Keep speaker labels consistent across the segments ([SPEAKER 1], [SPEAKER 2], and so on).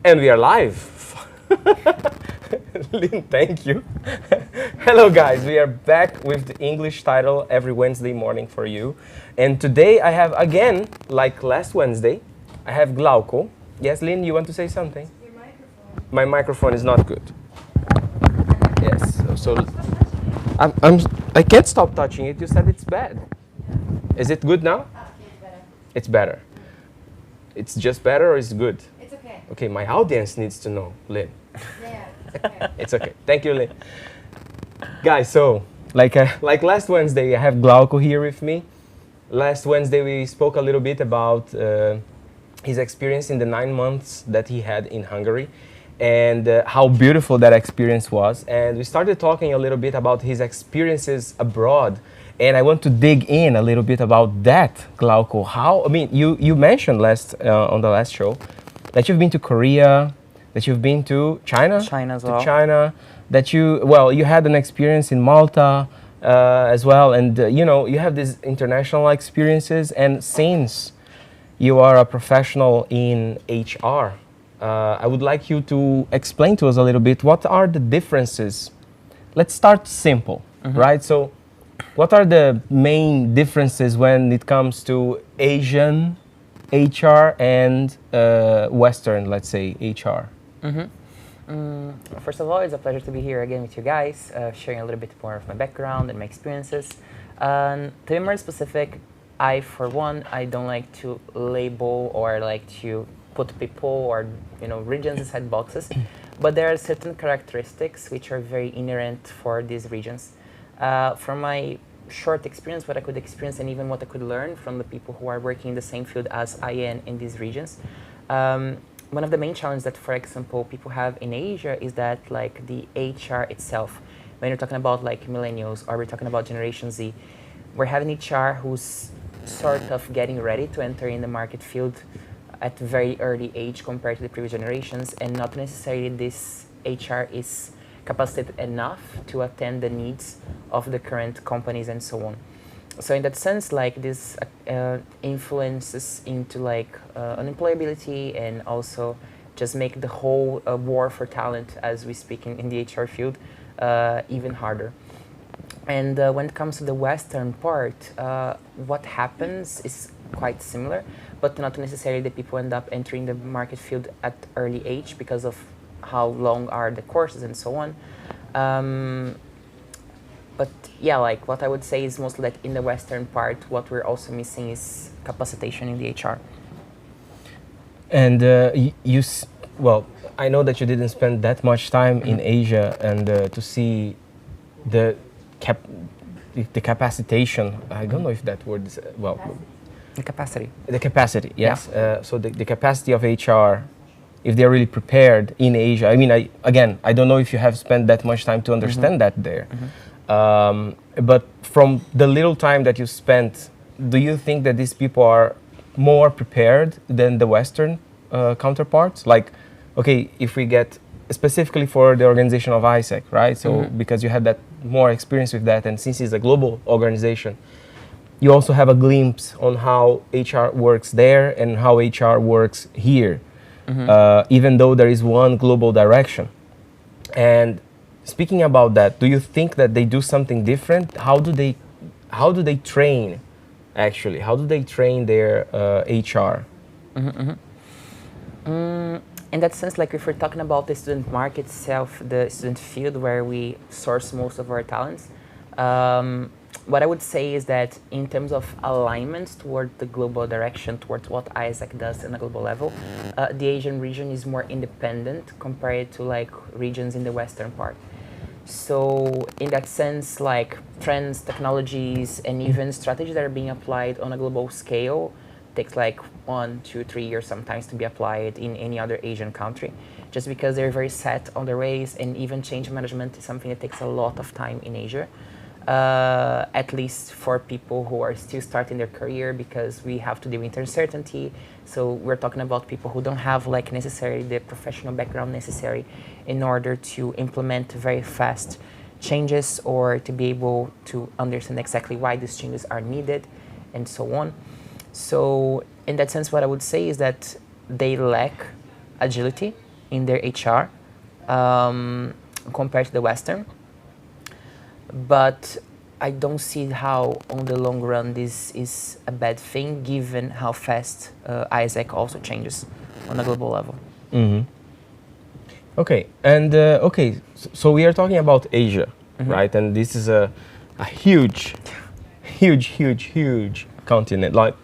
[SPEAKER 1] And we are live. Lynn, thank you. Hello guys, we are back with the English title every Wednesday morning for you. And today I have again, like last Wednesday, I have Glauco. Yes, Lynn, you want to say something?
[SPEAKER 2] Your microphone.
[SPEAKER 1] My microphone is not good. Yes, I'm, I can't stop touching it. You said it's bad. Is it good now?
[SPEAKER 2] It's better.
[SPEAKER 1] It's better. It's just better or it's good?
[SPEAKER 2] It's okay.
[SPEAKER 1] Okay, my audience needs to know, Lynn.
[SPEAKER 2] Yeah, it's okay.
[SPEAKER 1] It's okay. Thank you, Lynn. Guys, so like last Wednesday, I have Glauco here with me. Last Wednesday, we spoke a little bit about his experience in the 9 months that he had in Hungary and how beautiful that experience was. And we started talking a little bit about his experiences abroad. And I want to dig in a little bit about that, Glauco. How, I mean, you mentioned on the last show that you've been to Korea, that you've been to China?
[SPEAKER 3] China as
[SPEAKER 1] to
[SPEAKER 3] well.
[SPEAKER 1] China, that you had an experience in Malta as well. And, you have these international experiences. And since you are a professional in HR, I would like you to explain to us a little bit what are the differences. Let's start simple, right? So what are the main differences when it comes to Asian HR and Western, let's say, HR?
[SPEAKER 3] First of all, it's a pleasure to be here again with you guys, sharing a little bit more of my background and my experiences. To be more specific, for one, I don't like to label or like to put people or regions inside boxes, but there are certain characteristics which are very inherent for these regions. From my short experience, what I could experience and even what I could learn from the people who are working in the same field as I am in these regions, one of the main challenges that, for example, people have in Asia is that like the HR itself, when you're talking about like millennials or we're talking about Generation Z, we're having HR who's sort of getting ready to enter in the market field at a very early age compared to the previous generations, and not necessarily this HR is capacitated enough to attend the needs of the current companies and so on. So in that sense, like this influences into like unemployability and also just make the whole war for talent, as we speak in the HR field, even harder. And when it comes to the Western part, what happens is quite similar, but not necessarily the people end up entering the market field at early age because of how long are the courses and so on. But yeah, like what I would say is mostly that in the Western part, what we're also missing is capacitation in the HR.
[SPEAKER 1] And well, I know that you didn't spend that much time in Asia and to see the capacitation. I don't know if that word is,
[SPEAKER 3] The capacity.
[SPEAKER 1] The capacity, yes.
[SPEAKER 3] Yeah.
[SPEAKER 1] So the capacity of HR, if they're really prepared in Asia. I mean, I don't know if you have spent that much time to understand that there. But from the little time that you spent, do you think that these people are more prepared than the Western counterparts? Like, okay, if we get specifically for the organization of ISEC, right? So because you had that more experience with that, and since it's a global organization, you also have a glimpse on how HR works there and how HR works here, even though there is one global direction. And speaking about that, do you think that they do something different? How do they train, actually? How do they train their HR?
[SPEAKER 3] In that sense, like if we're talking about the student market itself, the student field where we source most of our talents, what I would say is that in terms of alignment toward the global direction, towards what ISEC does on a global level, the Asian region is more independent compared to like regions in the Western part. So in that sense, like trends, technologies, and even strategies that are being applied on a global scale takes like 1, 2, 3 years sometimes to be applied in any other Asian country, just because they're very set on their ways, and even change management is something that takes a lot of time in Asia. At least for people who are still starting their career, because we have to deal with uncertainty. So we're talking about people who don't have like necessarily the professional background necessary in order to implement very fast changes or to be able to understand exactly why these changes are needed and so on. So in that sense, what I would say is that they lack agility in their HR compared to the Western. But I don't see how, on the long run, this is a bad thing, given how fast Isaac also changes on a global level.
[SPEAKER 1] Hmm. Okay, and so we are talking about Asia, right? And this is a huge, huge continent, like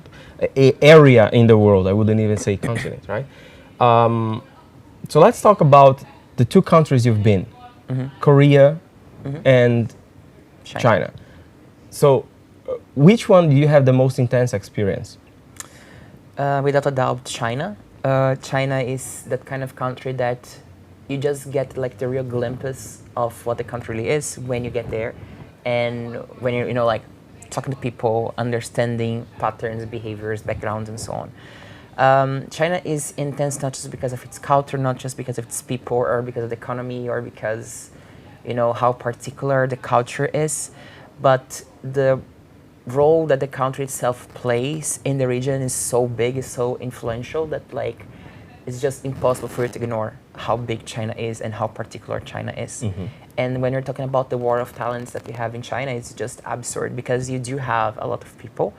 [SPEAKER 1] a area in the world. I wouldn't even say continent, right? So let's talk about the two countries you've been, Korea and China. So, which one do you have the most intense experience?
[SPEAKER 3] Without a doubt, China. China is that kind of country that you just get like the real glimpse of what the country really is when you get there, and when you're like talking to people, understanding patterns, behaviors, backgrounds, and so on. China is intense not just because of its culture, not just because of its people, or because of the economy, or because how particular the culture is, but the role that the country itself plays in the region is so big, is so influential that like it's just impossible for you to ignore how big China is and how particular China is. And when you're talking about the war of talents that we have in China, it's just absurd because you do have a lot of people.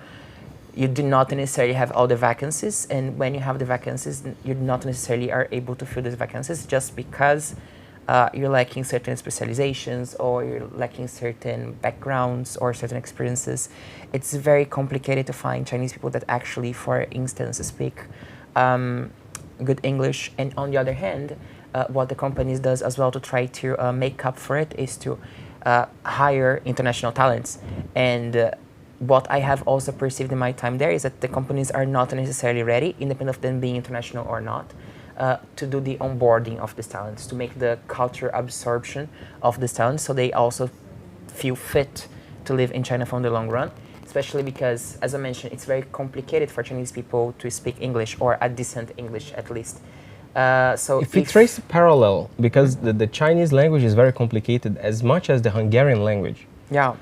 [SPEAKER 3] You do not necessarily have all the vacancies, and when you have the vacancies, you not necessarily are able to fill those vacancies just because you're lacking certain specializations, or you're lacking certain backgrounds or certain experiences. It's very complicated to find Chinese people that actually, for instance, speak good English. And on the other hand, what the companies does as well to try to make up for it is to hire international talents. And what I have also perceived in my time there is that the companies are not necessarily ready, independent of them being international or not, to do the onboarding of these talents, to make the culture absorption of these talents, so they also feel fit to live in China for the long run. Especially because, as I mentioned, it's very complicated for Chinese people to speak English, or a decent English at least. So
[SPEAKER 1] if we trace a parallel, because the Chinese language is very complicated as much as the Hungarian language.
[SPEAKER 3] Yeah.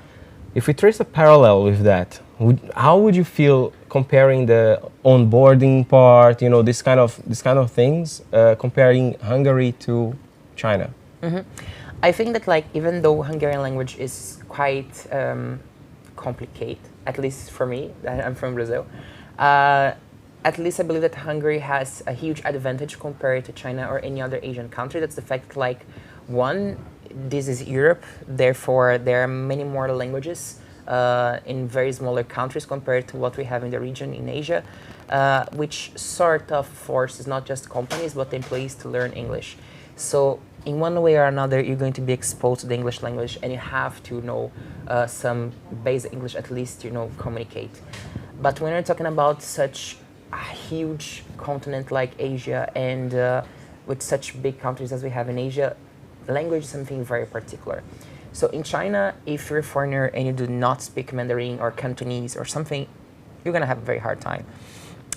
[SPEAKER 1] If we trace a parallel with that, how would you feel comparing the onboarding part, this kind of things, comparing Hungary to China?
[SPEAKER 3] I think that like even though Hungarian language is quite complicated, at least for me, I'm from Brazil, at least I believe that Hungary has a huge advantage compared to China or any other Asian country. That's the fact, like, one, this is Europe, therefore there are many more languages in very smaller countries compared to what we have in the region in Asia, which sort of forces not just companies but employees to learn English. So in one way or another, you're going to be exposed to the English language, and you have to know some basic English at least to communicate. But when you're talking about such a huge continent like Asia, and with such big countries as we have in Asia, language is something very particular. So in China, if you're a foreigner and you do not speak Mandarin or Cantonese or something, you're going to have a very hard time.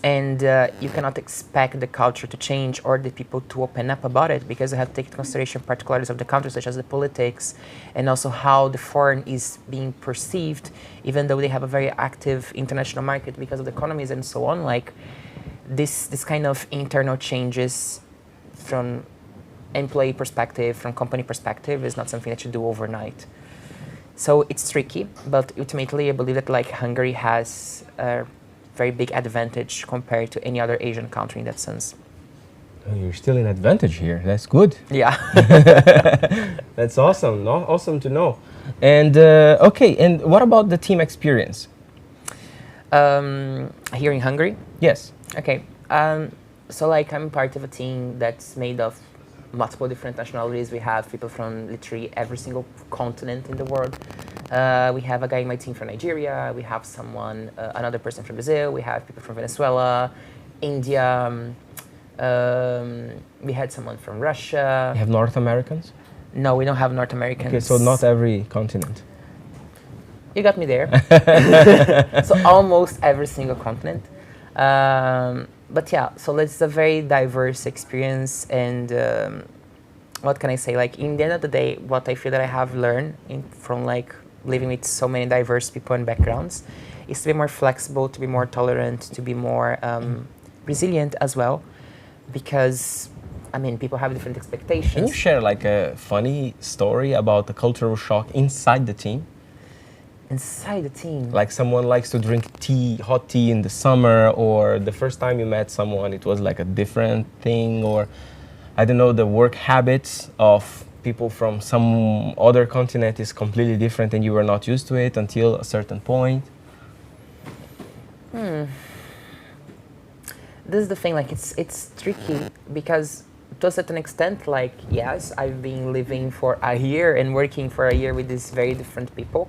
[SPEAKER 3] And you cannot expect the culture to change or the people to open up about it, because you have to take into consideration particularities of the country, such as the politics, and also how the foreign is being perceived, even though they have a very active international market because of the economies and so on. Like this kind of internal changes from employee perspective, from company perspective, is not something that you do overnight. So it's tricky, but ultimately I believe that like Hungary has a very big advantage compared to any other Asian country in that sense.
[SPEAKER 1] Oh, you're still in advantage here. That's good.
[SPEAKER 3] Yeah.
[SPEAKER 1] That's awesome. Awesome to know. And okay, and what about the team experience?
[SPEAKER 3] Here in Hungary?
[SPEAKER 1] Yes.
[SPEAKER 3] Okay. So like I'm part of a team that's made of multiple different nationalities. We have people from literally every single continent in the world. We have a guy in my team from Nigeria. We have someone, another person from Brazil. We have people from Venezuela, India. We had someone from Russia.
[SPEAKER 1] You have North Americans?
[SPEAKER 3] No, we don't have North Americans.
[SPEAKER 1] Okay, so not every continent.
[SPEAKER 3] You got me there. So almost every single continent. But yeah, so it's a very diverse experience, and what can I say? Like in the end of the day, what I feel that I have learned from like living with so many diverse people and backgrounds is to be more flexible, to be more tolerant, to be more resilient as well, because I mean, people have different
[SPEAKER 1] Can you
[SPEAKER 3] expectations.
[SPEAKER 1] share like a funny story about the cultural shock inside the team?
[SPEAKER 3] Inside the team.
[SPEAKER 1] Like someone likes to drink tea, hot tea in the summer, or the first time you met someone, it was like a different thing, or I don't know, the work habits of people from some other continent is completely different and you were not used to it until a certain point.
[SPEAKER 3] This is the thing, like it's tricky because to a certain extent, like yes, I've been living for a year and working for a year with these very different people,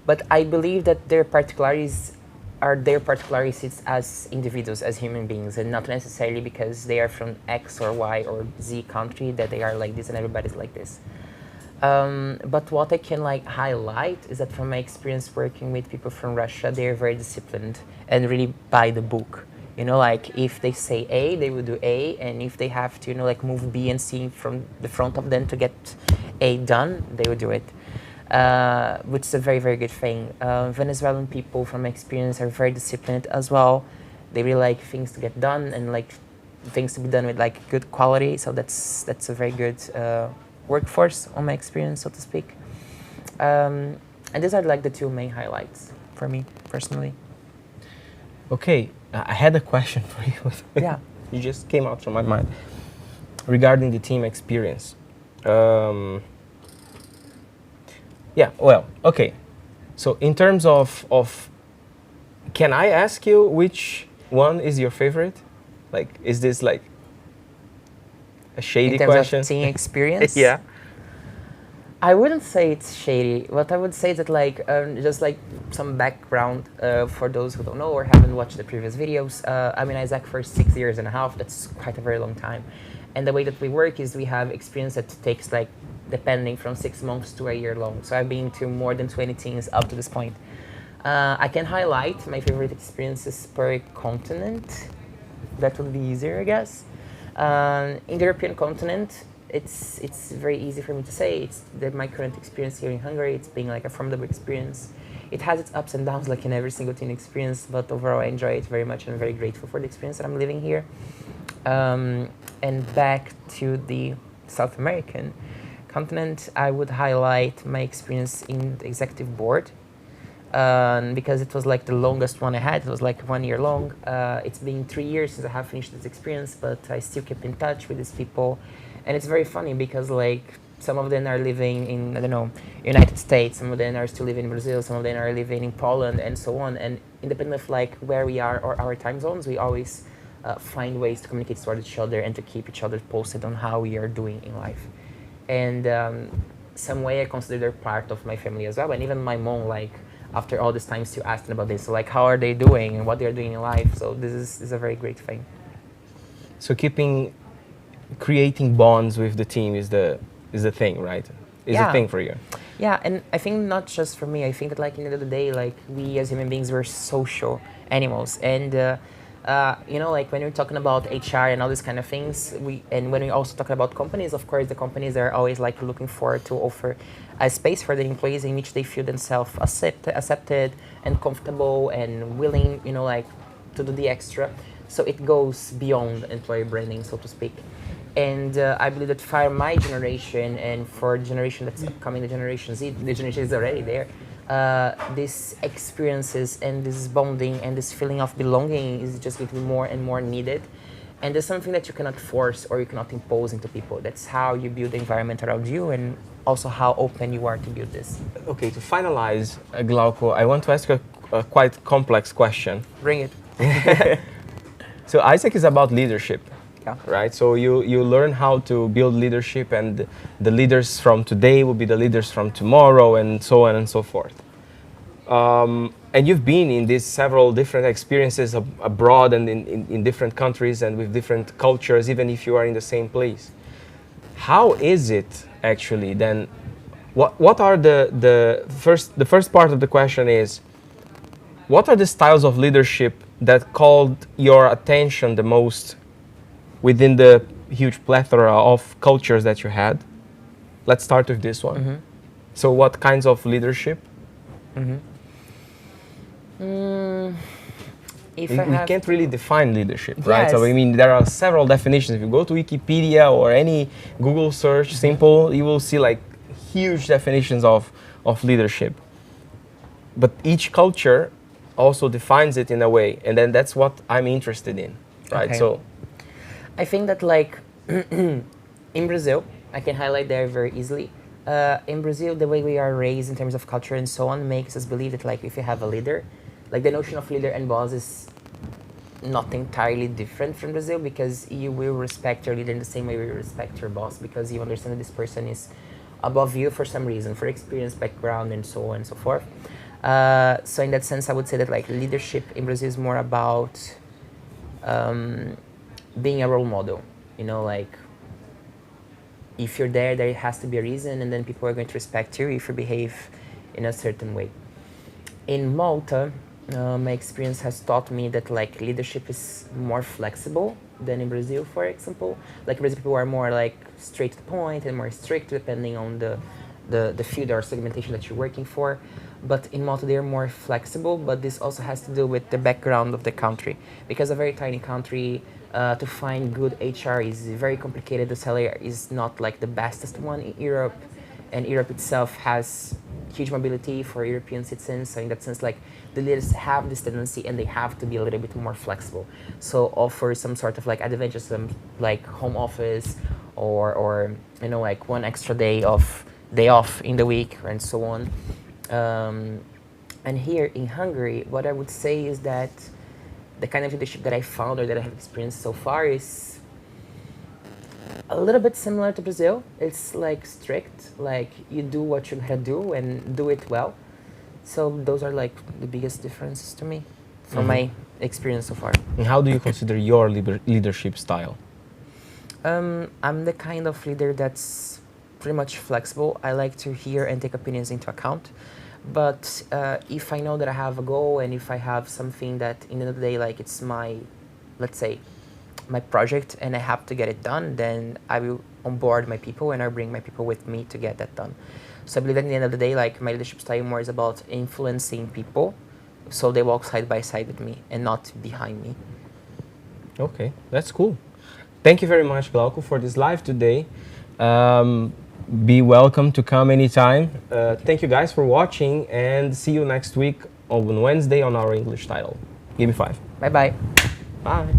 [SPEAKER 3] but I believe that their particularities are their particularities as individuals, as human beings, and not necessarily because they are from X or Y or Z country that they are like this and everybody's like this. But what I can like highlight is that from my experience working with people from Russia, they're very disciplined and really by the book. You know, like if they say A, they will do A, and if they have to, you know, like move B and C from the front of them to get A done, they will do it. Which is a very, very good thing. Venezuelan people, from my experience, are very disciplined as well. They really like things to get done and like things to be done with like good quality. So that's a very good workforce on my experience, so to speak. And these are like the two main highlights for me personally.
[SPEAKER 1] Okay, I had a question for you.
[SPEAKER 3] Yeah.
[SPEAKER 1] You just came out from my mind regarding the team experience. Yeah, well, okay. So in terms of, can I ask you which one is your favorite? Like, is this like a shady
[SPEAKER 3] In terms
[SPEAKER 1] question?
[SPEAKER 3] of team experience,
[SPEAKER 1] Yeah.
[SPEAKER 3] I wouldn't say it's shady. What I would say is that like just like some background for those who don't know or haven't watched the previous videos. I'm in Isaac for 6 years and a half. That's quite a very long time. And the way that we work is we have experience that takes like depending from 6 months to a year long. So I've been to more than 20 teams up to this point. I can highlight my favorite experiences per continent. That would be easier, I guess. In the European continent, it's very easy for me to say. It's my current experience here in Hungary. It's been like a formidable experience. It has its ups and downs, like in every single team experience. But overall, I enjoy it very much, and I'm very grateful for the experience that I'm living here. And back to the South American continent, I would highlight my experience in the executive board. Because it was like the longest one I had. It was like 1 year long. It's been 3 years since I have finished this experience, but I still keep in touch with these people. And it's very funny because like some of them are living in, I don't know, United States, some of them are still living in Brazil, some of them are living in Poland and so on. And independent of like where we are or our time zones, we always find ways to communicate towards each other and to keep each other posted on how we are doing in life. And some way I consider they're part of my family as well. And even my mom, like, after all this time, still asking about this. So, like, how are they doing and what they're doing in life? So this is a very great thing.
[SPEAKER 1] So creating bonds with the team is the thing, right? Is
[SPEAKER 3] Yeah.
[SPEAKER 1] a thing for you.
[SPEAKER 3] Yeah, and I think not just for me. I think that, like, in the end of the day, like, we as human beings, we're social animals. And, you know, like, when we're talking about HR and all these kind of things, and when we also talk about companies, of course, the companies are always, like, looking forward to offer a space for the employees in which they feel themselves accepted and comfortable and willing, you know, like, to do the extra. So it goes beyond employer branding, so to speak. And I believe that for my generation and for the generation that's upcoming, the Generation Z, the generation is already there, these experiences and this bonding and this feeling of belonging is just going to be more and more needed. And there's something that you cannot force or you cannot impose into people. That's how you build the environment around you and also how open you are to build this.
[SPEAKER 1] Okay, to finalize, Glauco, I want to ask a quite complex question.
[SPEAKER 3] Bring it.
[SPEAKER 1] So Isaac is about leadership.
[SPEAKER 3] Yeah.
[SPEAKER 1] Right, so you learn how to build leadership, and the leaders from today will be the leaders from tomorrow, and so on and so forth. And you've been in these several different experiences abroad and in different countries and with different cultures, even if you are in the same place. How is it actually then? What are the first part of the question is, what are the styles of leadership that called your attention the most within the huge plethora of cultures that you had? Let's start with this one.
[SPEAKER 3] Mm-hmm.
[SPEAKER 1] So what kinds of leadership?
[SPEAKER 3] Mm-hmm. If
[SPEAKER 1] we,
[SPEAKER 3] I
[SPEAKER 1] we
[SPEAKER 3] have
[SPEAKER 1] can't really define leadership, right? So I
[SPEAKER 3] Yes.
[SPEAKER 1] mean, there are several definitions. If you go to Wikipedia or any Google search, simple, you will see like huge definitions of leadership. But each culture also defines it in a way, and then that's what I'm interested in, right?
[SPEAKER 3] Okay.
[SPEAKER 1] So
[SPEAKER 3] I think that like in Brazil, I can highlight there very easily. In Brazil, the way we are raised in terms of culture and so on makes us believe that like if you have a leader, like the notion of leader and boss is not entirely different from Brazil, because you will respect your leader in the same way you respect your boss, because you understand that this person is above you for some reason, for experience, background, and so on and so forth. So in that sense, I would say that like leadership in Brazil is more about being a role model. You know, like if you're there, there has to be a reason, and then people are going to respect you if you behave in a certain way. In Malta, my experience has taught me that like leadership is more flexible than in Brazil, for example. Like in Brazil, people are more like straight to the point and more strict depending on the field or segmentation that you're working for. But in Malta, they're more flexible, but this also has to do with the background of the country. Because a very tiny country, to find good HR is very complicated. The salary is not like the bestest one in Europe, and Europe itself has huge mobility for European citizens. So in that sense, like the leaders have this tendency, and they have to be a little bit more flexible. So offer some sort of like advantages, like home office, or you know, like one extra day off in the week, and so on. And here in Hungary, what I would say is that the kind of leadership that I found or that I have experienced so far is a little bit similar to Brazil. It's like strict, like you do what you gotta do and do it well. So those are like the biggest differences to me from my experience so far.
[SPEAKER 1] and how do you consider your leadership style?
[SPEAKER 3] I'm the kind of leader that's pretty much flexible. I like to hear and take opinions into account. But if I know that I have a goal, and if I have something that in the end of the day, like it's my, let's say, my project, and I have to get it done, then I will onboard my people, and I bring my people with me to get that done. So I believe that in the end of the day, like my leadership style more is about influencing people, so they walk side by side with me and not behind me.
[SPEAKER 1] Okay, that's cool. Thank you very much, Glauco, for this live today. Be welcome to come anytime. Thank you guys for watching, and see you next week on Wednesday on our English title. Give me 5.
[SPEAKER 3] Bye bye.
[SPEAKER 1] Bye.